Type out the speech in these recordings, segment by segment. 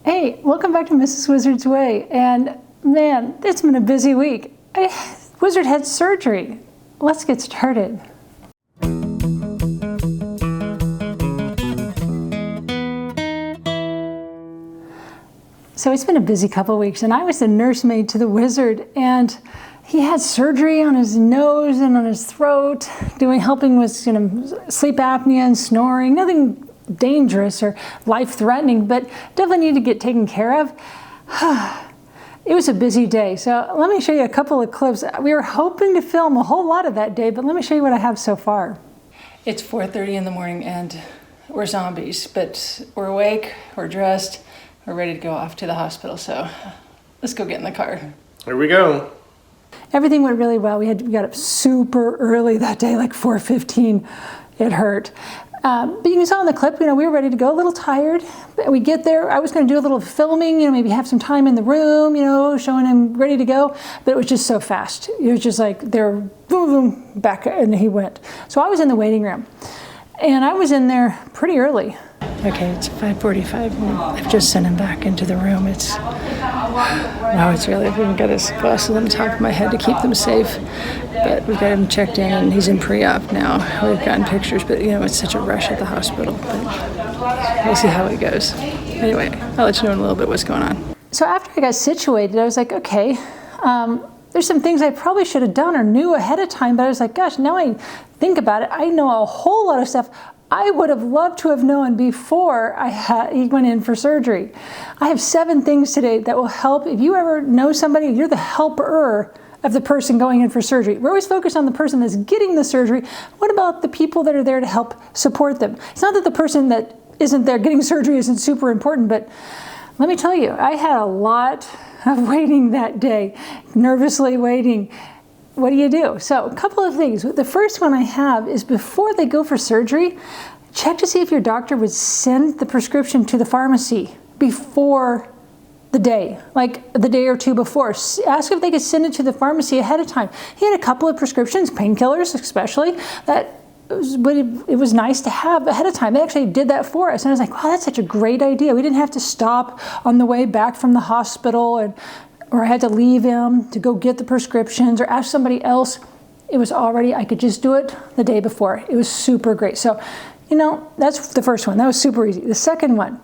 Hey, welcome back to Mrs. Wizard's Way. And man, it's been a busy week. Wizard had surgery. Let's get started. So it's been a busy couple weeks, and I was the nursemaid to the Wizard, and he had surgery on his nose and on his throat, helping with sleep apnea and snoring. Nothing dangerous or life-threatening, but definitely need to get taken care of. It was a busy day, so let me show you a couple of clips. We were hoping to film a whole lot of that day, but let me show you what I have so far. It's 4:30 in the morning and we're zombies, but we're awake, we're dressed, we're ready to go off to the hospital, so let's go get in the car. Here we go. Everything went really well. We got up super early that day, like 4:15. It hurt. But you saw in the clip, we were ready to go, a little tired. But we get there, I was going to do a little filming, maybe have some time in the room, showing him ready to go. But it was just so fast. It was just like, they're boom, boom, back, and he went. So I was in the waiting room. And I was in there pretty early. Okay, it's 5:45. I've just sent him back into the room. It's really, I've even got his glasses on the top of my head to keep them safe. But we've got him checked in, and he's in pre-op now. We've gotten pictures, but it's such a rush at the hospital. But we'll see how it goes. Anyway, I'll let you know in a little bit what's going on. So after I got situated, I was like, okay, there's some things I probably should have done or knew ahead of time, but I was like, gosh, now I think about it, I know a whole lot of stuff I would have loved to have known before he went in for surgery. I have 7 things today that will help. If you ever know somebody, you're the helper of the person going in for surgery. We're always focused on the person that's getting the surgery. What about the people that are there to help support them? It's not that the person that isn't there getting surgery isn't super important, but let me tell you, I had a lot of waiting that day, nervously waiting. What do you do? So a couple of things. The first one I have is before they go for surgery, check to see if your doctor would send the prescription to the pharmacy before the day, like the day or two before. Ask if they could send it to the pharmacy ahead of time. He had a couple of prescriptions, painkillers especially, that it was nice to have ahead of time. They actually did that for us. And I was like, wow, that's such a great idea. We didn't have to stop on the way back from the hospital or I had to leave him to go get the prescriptions or ask somebody else. It was already, I could just do it the day before. It was super great. So, that's the first one. That was super easy. The second one,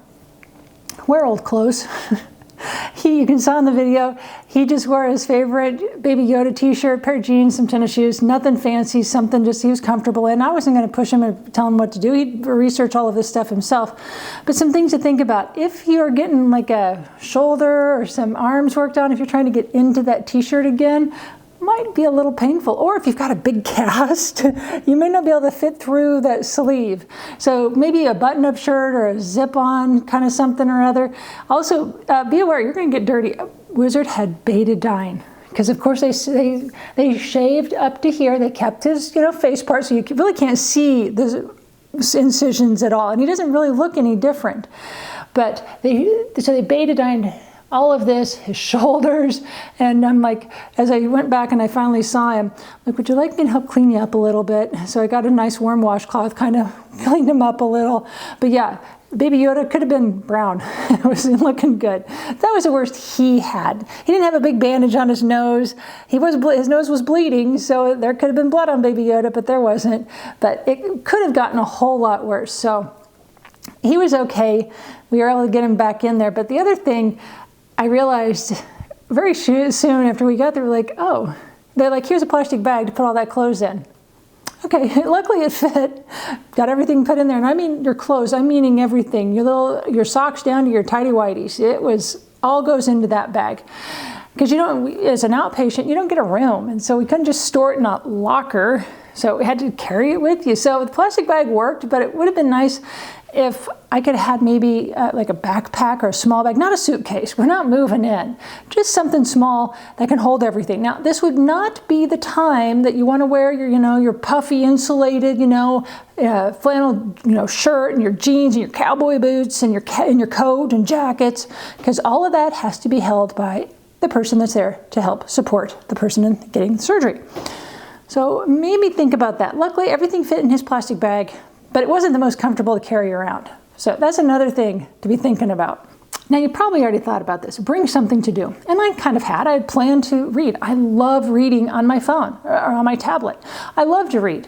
wear old clothes. You can saw in the video, he just wore his favorite Baby Yoda t-shirt, pair of jeans, some tennis shoes, nothing fancy, something just he was comfortable in. I wasn't going to push him and tell him what to do. He'd research all of this stuff himself. But some things to think about. If you're getting like a shoulder or some arms worked on, if you're trying to get into that t-shirt again, might be a little painful. Or if you've got a big cast, you may not be able to fit through that sleeve. So maybe a button-up shirt or a zip-on kind of something or other. Also, be aware, you're going to get dirty. Wizard had betadine. Because of course they shaved up to here. They kept his face part, so you really can't see the incisions at all. And he doesn't really look any different. But they betadine all of this, his shoulders, and I'm like, as I went back and I finally saw him, like, would you like me to help clean you up a little bit? So I got a nice warm washcloth, kind of cleaned him up a little. But yeah, Baby Yoda could have been brown. It was looking good. That was the worst he had. He didn't have a big bandage on his nose. His nose was bleeding, so there could have been blood on Baby Yoda, but there wasn't. But it could have gotten a whole lot worse. So he was okay. We were able to get him back in there. But the other thing, I realized very soon after we got there, they're like, here's a plastic bag to put all that clothes in. Okay, luckily it fit. Got everything put in there. And I mean your clothes, I'm meaning everything. Your socks down to your tighty-whities. It all goes into that bag. Because as an outpatient, you don't get a room. And so we couldn't just store it in a locker. So we had to carry it with you. So the plastic bag worked, but it would have been nice if I could have had maybe like a backpack or a small bag, not a suitcase. We're not moving in. Just something small that can hold everything. Now, this would not be the time that you want to wear your puffy insulated, flannel, shirt and your jeans and your cowboy boots and your coat and jackets, because all of that has to be held by the person that's there to help support the person in getting the surgery. So maybe think about that. Luckily, everything fit in his plastic bag, but it wasn't the most comfortable to carry around. So that's another thing to be thinking about. Now, you probably already thought about this. Bring something to do. And I kind of had. I had planned to read. I love reading on my phone or on my tablet. I love to read.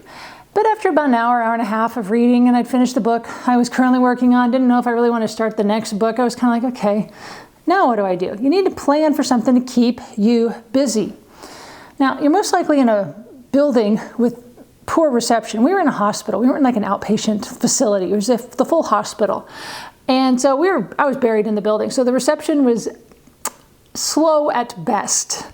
But after about an hour, hour and a half of reading, and I'd finished the book I was currently working on, didn't know if I really want to start the next book. I was kind of like, okay, now what do? You need to plan for something to keep you busy. Now, you're most likely in a building with poor reception. We were in a hospital. We weren't in like an outpatient facility. It was the full hospital. And so I was buried in the building. So the reception was slow at best.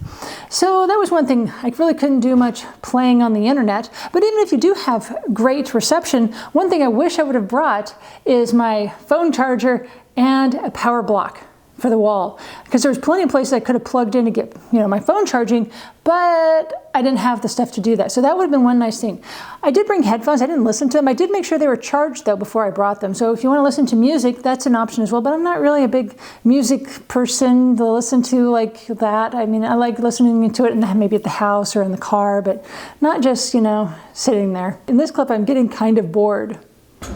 So that was one thing. I really couldn't do much playing on the internet. But even if you do have great reception, one thing I wish I would have brought is my phone charger and a power block for the wall, because there was plenty of places I could have plugged in to get, my phone charging, but I didn't have the stuff to do that. So that would have been one nice thing. I did bring headphones. I didn't listen to them. I did make sure they were charged though before I brought them. So if you want to listen to music, that's an option as well. But I'm not really a big music person to listen to like that. I mean, I like listening to it maybe at the house or in the car, but not just, sitting there. In this clip, I'm getting kind of bored.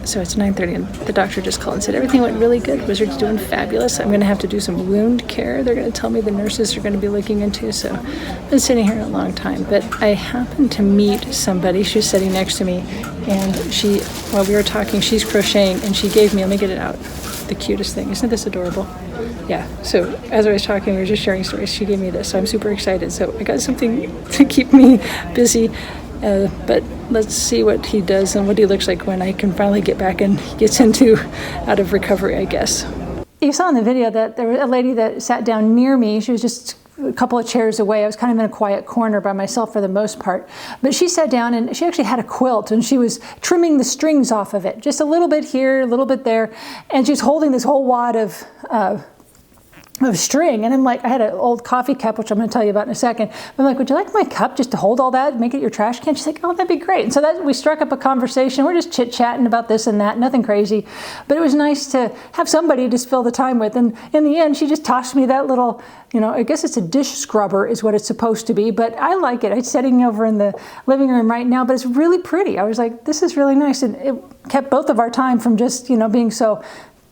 So it's 9:30 and the doctor just called and said everything went really good. Wizard's doing fabulous. I'm going to have to do some wound care. They're going to tell me the nurses are going to be looking into. So I've been sitting here a long time. But I happened to meet somebody. She was sitting next to me, and while we were talking, she's crocheting, and she gave me, let me get it out, the cutest thing. Isn't this adorable? Yeah, so as I was talking, we were just sharing stories. She gave me this, so I'm super excited. So I got something to keep me busy. But let's see what he does and what he looks like when I can finally get back and he gets out of recovery, I guess. You saw in the video that there was a lady that sat down near me. She was just a couple of chairs away. I was kind of in a quiet corner by myself for the most part. But she sat down and she actually had a quilt and she was trimming the strings off of it. Just a little bit here, a little bit there. And she was holding this whole wad of string, and I'm like, I had an old coffee cup, which I'm going to tell you about in a second. I'm like, would you like my cup just to hold all that, make it your trash can? She's like, oh, that'd be great. And so we struck up a conversation. We're just chit-chatting about this and that, nothing crazy. But it was nice to have somebody to fill the time with. And in the end, she just tossed me that little, I guess it's a dish scrubber is what it's supposed to be, but I like it. It's sitting over in the living room right now, but it's really pretty. I was like, this is really nice. And it kept both of our time from just, being so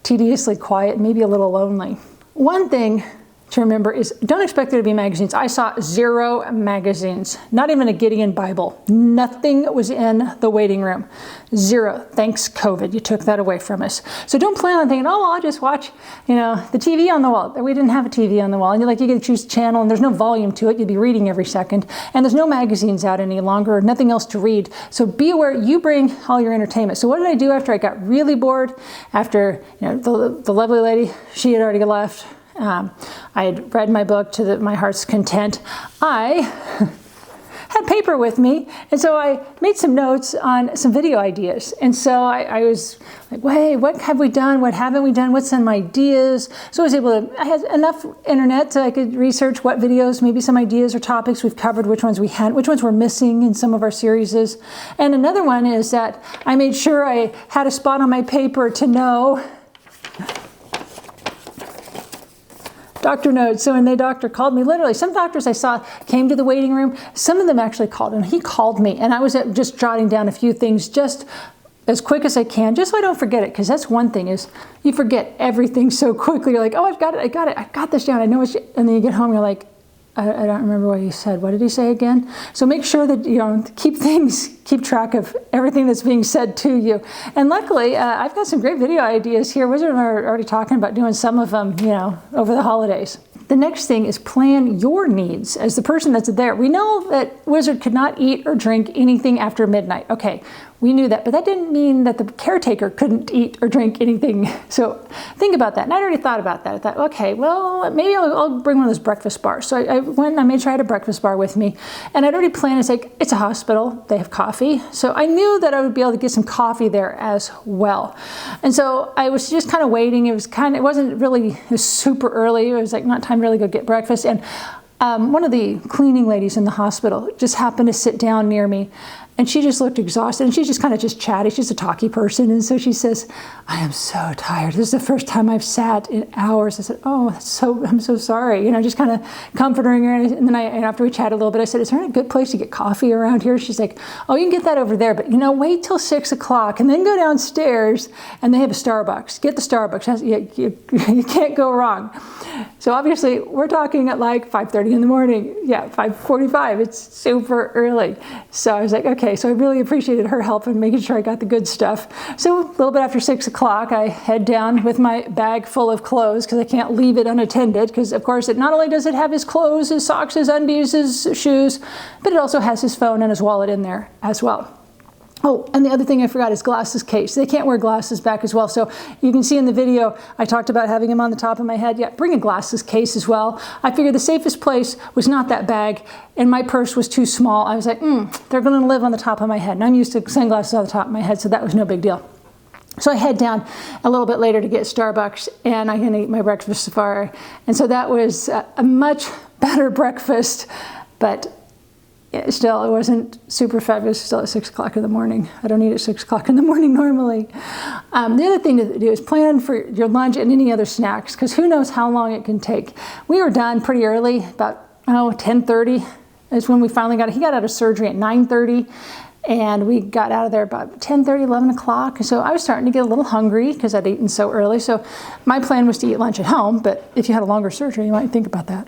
tediously quiet, maybe a little lonely. One thing to remember is don't expect there to be magazines. I saw 0 magazines, not even a Gideon Bible. Nothing was in the waiting room. 0. Thanks, COVID. You took that away from us. So don't plan on thinking, oh, well, I'll just watch, the TV on the wall. We didn't have a TV on the wall. And you get to choose channel and there's no volume to it. You'd be reading every second. And there's no magazines out any longer or nothing else to read. So be aware, you bring all your entertainment. So what did I do after I got really bored? After, the lovely lady, she had already left. I had read my book to my heart's content. I had paper with me, and so I made some notes on some video ideas. And so I was like, hey, what have we done? What haven't we done? What's some ideas? So I had enough internet so I could research what videos, maybe some ideas or topics we've covered, which ones we hadn't, which ones were missing in some of our series. And another one is that I made sure I had a spot on my paper to know doctor notes. So when the doctor called me, literally, some doctors I saw came to the waiting room. Some of them actually called, and he called me, and I was just jotting down a few things just as quick as I can, just so I don't forget it, because that's one thing is you forget everything so quickly. You're like, oh, I got this down, I know it's, and then you get home, you're like, I don't remember what he said. What did he say again? So make sure that, keep track of everything that's being said to you. And luckily, I've got some great video ideas here. Wizard and I are already talking about doing some of them, over the holidays. The next thing is plan your needs as the person that's there. We know that Wizard could not eat or drink anything after midnight. Okay, we knew that, but that didn't mean that the caretaker couldn't eat or drink anything. So think about that. And I'd already thought about that. I thought, okay, well, maybe I'll bring one of those breakfast bars. So I went and I made sure I had a breakfast bar with me. And I'd already planned, it's a hospital, they have coffee. So I knew that I would be able to get some coffee there as well. And so I was just kind of waiting. It was super early. It was not time to really go get breakfast. And one of the cleaning ladies in the hospital just happened to sit down near me. And she just looked exhausted, and she's just kind of just chatty. She's a talky person. And so she says, I am so tired. This is the first time I've sat in hours. I said, oh, I'm so sorry. You know, just kind of comforting her. And then after we chatted a little bit, I said, is there a good place to get coffee around here? She's like, oh, you can get that over there. But, you know, wait till 6 o'clock and then go downstairs, and they have a Starbucks. Get the Starbucks. You can't go wrong. So obviously, we're talking at like 5:30 in the morning. Yeah, 5:45. It's super early. So I was like, okay. So I really appreciated her help in making sure I got the good stuff. So a little bit after 6 o'clock, I head down with my bag full of clothes because I can't leave it unattended. Because of course, it not only does it have his clothes, his socks, his undies, his shoes, but it also has his phone and his wallet in there as well. Oh, and the other thing I forgot is glasses case. They can't wear glasses back as well. So you can see in the video, I talked about having him on the top of my head. Yeah, bring a glasses case as well. I figured the safest place was not that bag, and my purse was too small. I was like, they're going to live on the top of my head. And I'm used to sunglasses on the top of my head, so that was no big deal. So I head down a little bit later to get Starbucks, and I'm going to eat my breakfast safari. And so that was a much better breakfast, but still, it wasn't super fabulous. Still at 6 o'clock in the morning. I don't eat at 6 o'clock in the morning normally. The other thing to do is plan for your lunch and any other snacks, because who knows how long it can take. We were done pretty early, about 10:30 is when we finally he got out of surgery at 9:30, and we got out of there about 10:30, 11 o'clock. So I was starting to get a little hungry because I'd eaten so early. So my plan was to eat lunch at home, but if you had a longer surgery, you might think about that.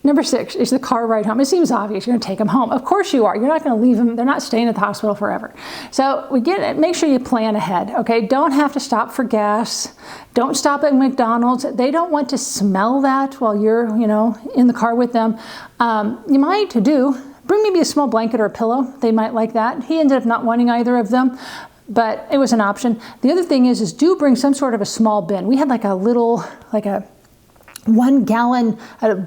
Number 6 is the car ride home. It seems obvious. You're going to take them home. Of course you are. You're not going to leave them. They're not staying at the hospital forever. So make sure you plan ahead, okay? Don't have to stop for gas. Don't stop at McDonald's. They don't want to smell that while you're, in the car with them. You might bring maybe a small blanket or a pillow. They might like that. He ended up not wanting either of them, but it was an option. The other thing is do bring some sort of a small bin. We had like a 1 gallon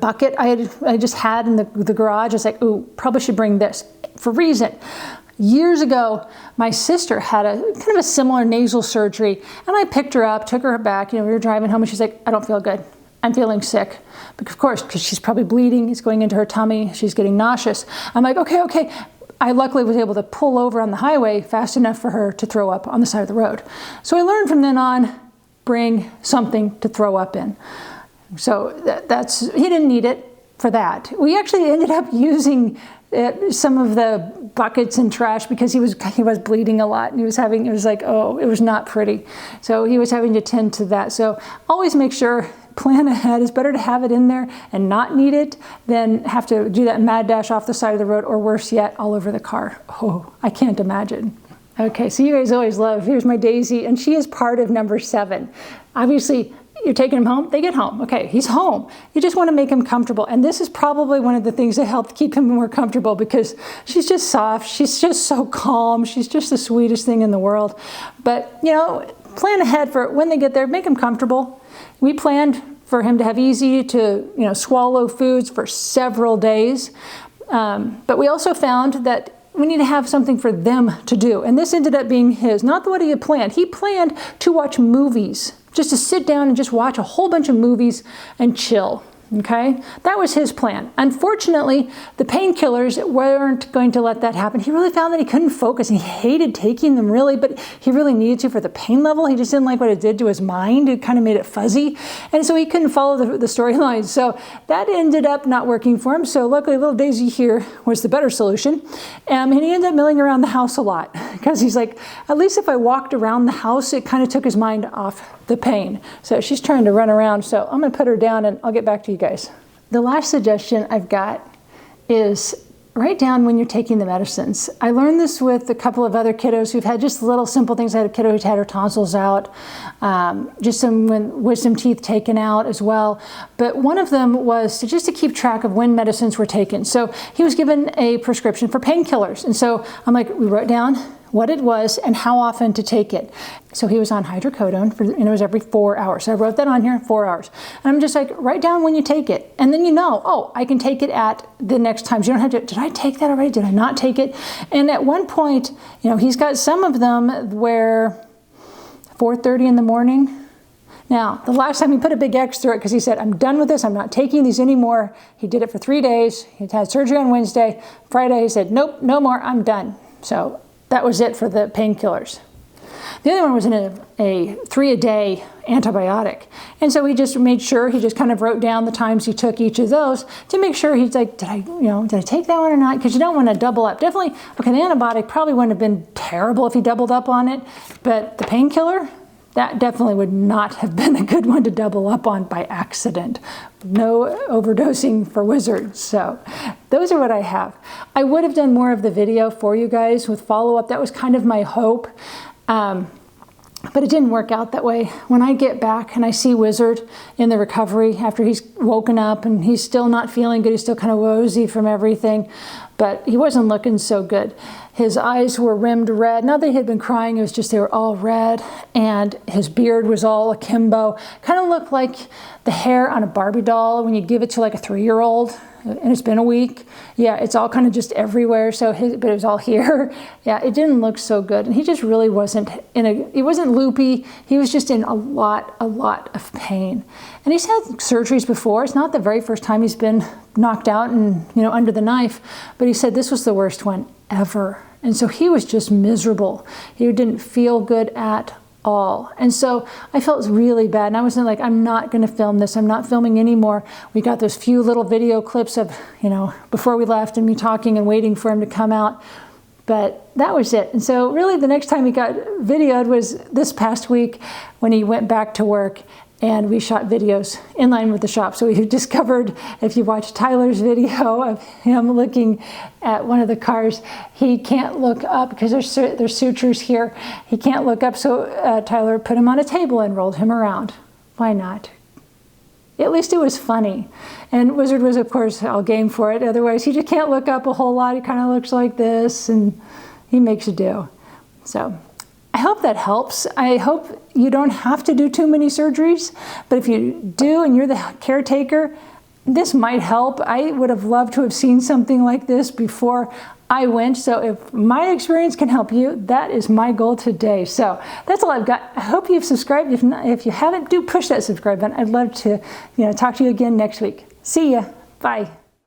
bucket I just had in the garage. I was like, ooh, probably should bring this for reason. Years ago, my sister had a kind of a similar nasal surgery, and I picked her up, took her back. We were driving home, and she's like, I don't feel good. I'm feeling sick. Because she's probably bleeding. It's going into her tummy. She's getting nauseous. I'm like, okay. I luckily was able to pull over on the highway fast enough for her to throw up on the side of the road. So I learned from then on, bring something to throw up in. So he didn't need it for that. We actually ended up using some of the buckets and trash because he was bleeding a lot, and it was not pretty. So he was having to tend to that. So always make sure, plan ahead. It's better to have it in there and not need it than have to do that mad dash off the side of the road, or worse yet, all over the car. Oh, I can't imagine. Okay, so you guys always love, here's my Daisy, and she is part of number 7. Obviously, you're taking him home, they get home. Okay, he's home. You just want to make him comfortable. And this is probably one of the things that helped keep him more comfortable, because she's just soft. She's just so calm. She's just the sweetest thing in the world. But, plan ahead for when they get there, make him comfortable. We planned for him to have easy to, swallow foods for several days. But we also found that we need to have something for them to do. And this ended up being not what he had planned. He planned to watch movies, just to sit down and just watch a whole bunch of movies and chill. Okay, that was his plan. Unfortunately, the painkillers weren't going to let that happen. He really found that he couldn't focus. He hated taking them really, but he really needed to for the pain level. He just didn't like what it did to his mind. It kind of made it fuzzy. And so he couldn't follow the storyline. So that ended up not working for him. So luckily, little Daisy here was the better solution. And he ended up milling around the house a lot, because he's like, at least if I walked around the house, it kind of took his mind off the pain. So she's trying to run around. So I'm going to put her down and I'll get back to you guys. The last suggestion I've got is write down when you're taking the medicines. I learned this with a couple of other kiddos who've had just little simple things. I had a kiddo who's had her tonsils out, just some wisdom teeth taken out as well. But one of them was to keep track of when medicines were taken. So he was given a prescription for painkillers. And so I'm like, we wrote down what it was and how often to take it. So he was on hydrocodone, and it was every 4 hours. So I wrote that on here, 4 hours. And I'm just like, write down when you take it. And then I can take it at the next time. So you don't have to, did I take that already? Did I not take it? And at one point, he's got some of them where 4:30 in the morning. Now, the last time he put a big X through it because he said, I'm done with this. I'm not taking these anymore. He did it for 3 days. He had surgery on Wednesday. Friday, he said, nope, no more. I'm done. So that was it for the painkillers. The other one was in a 3-a-day antibiotic. And so he just made sure, he just kind of wrote down the times he took each of those to make sure. He's like, did I take that one or not? Because you don't want to double up. Definitely, okay, the antibiotic probably wouldn't have been terrible if he doubled up on it, but the painkiller, that definitely would not have been a good one to double up on by accident. No overdosing for wizards. So those are what I have. I would have done more of the video for you guys with follow-up. That was kind of my hope. But it didn't work out that way. When I get back and I see Wizard in the recovery after he's woken up and he's still not feeling good, he's still kind of woozy from everything, but he wasn't looking so good. His eyes were rimmed red. Not that he had been crying, it was just they were all red, and his beard was all akimbo. Kind of looked like the hair on a Barbie doll when you give it to like a 3-year-old. And it's been a week. Yeah, it's all kind of just everywhere. So, but it was all here. Yeah, it didn't look so good. And he just really wasn't he wasn't loopy. He was just in a lot of pain. And he's had surgeries before. It's not the very first time he's been knocked out and, under the knife. But he said this was the worst one ever. And so he was just miserable. He didn't feel good at all. And so I felt really bad. And I was like, I'm not going to film this. I'm not filming anymore. We got those few little video clips of, before we left and me talking and waiting for him to come out. But that was it. And so really the next time he got videoed was this past week when he went back to work. And we shot videos in line with the shop. So we discovered, if you watch Tyler's video of him looking at one of the cars, he can't look up because there's sutures here. He can't look up, so Tyler put him on a table and rolled him around. Why not? At least it was funny. And Wizard was, of course, all game for it. Otherwise, he just can't look up a whole lot. He kind of looks like this, and he makes it do. So I hope that helps. I hope you don't have to do too many surgeries, but if you do and you're the caretaker, this might help. I would have loved to have seen something like this before I went. So if my experience can help you, that is my goal today. So that's all I've got. I hope you've subscribed. If you haven't, do push that subscribe button. I'd love to talk to you again next week. See ya. Bye.